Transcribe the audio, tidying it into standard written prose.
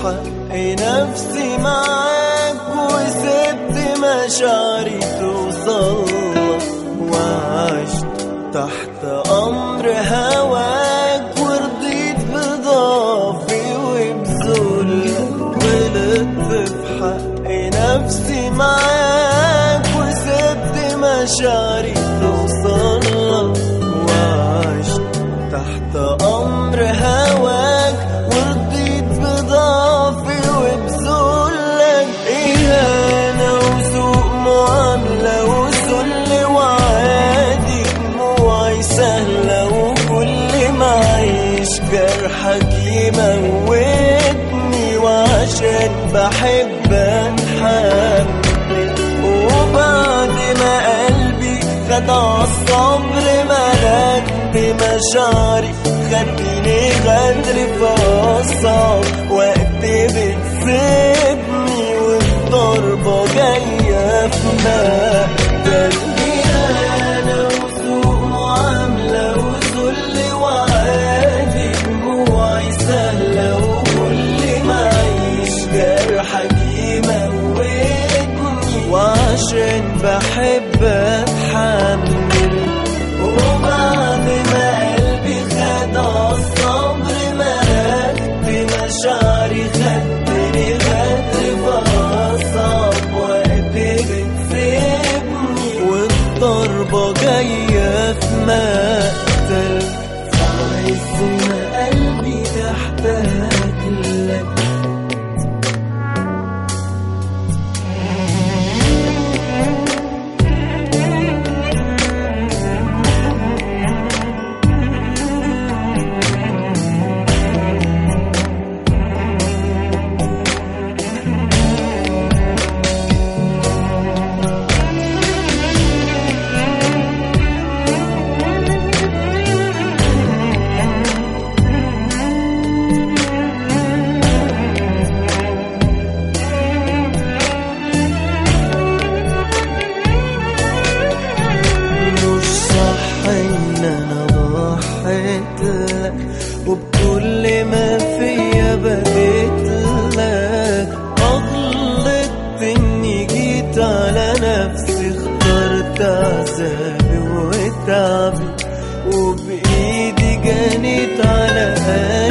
حق نفسي معاك وسبت مشاعري توصلك، وعشت تحت أمر هواك ورضيت بضعفي وبذلك. غلطت في حق نفسي معاك وسبت مشاعري توصلك، وعشت تحت أمر هواك ورضيت بضعفي وبذلك. إهانة وسوء معاملة وذل وعادي، دموعي سهلة وكل ما أعيش جرحك يموتني، وعشان بحب أتحمل. وبعد ما قلبي خد عالصبر ملاك بمشاعري، خدني غدر في أصعب وقت بتسيبني، والضربة جاية في مقتل. إهانة وسوء معاملة وذل وعادي، دموعي سهلة وكل ما أعيش جرحك يموتني، وعشان بحب أتحمل. وبعد ما قلبي خد عالصبر ملاك بمشاعري، خدني غدر بأصعب وقت بتسيبني، والضربة جاية في مقتل. عايز ما قلبي تحتاج لك. وبكل ما فيا بقيت لك، أغلطت إني جيت على نفسي، اخترت عذابي وتعبي، وبإيدي جنيت على قلبي.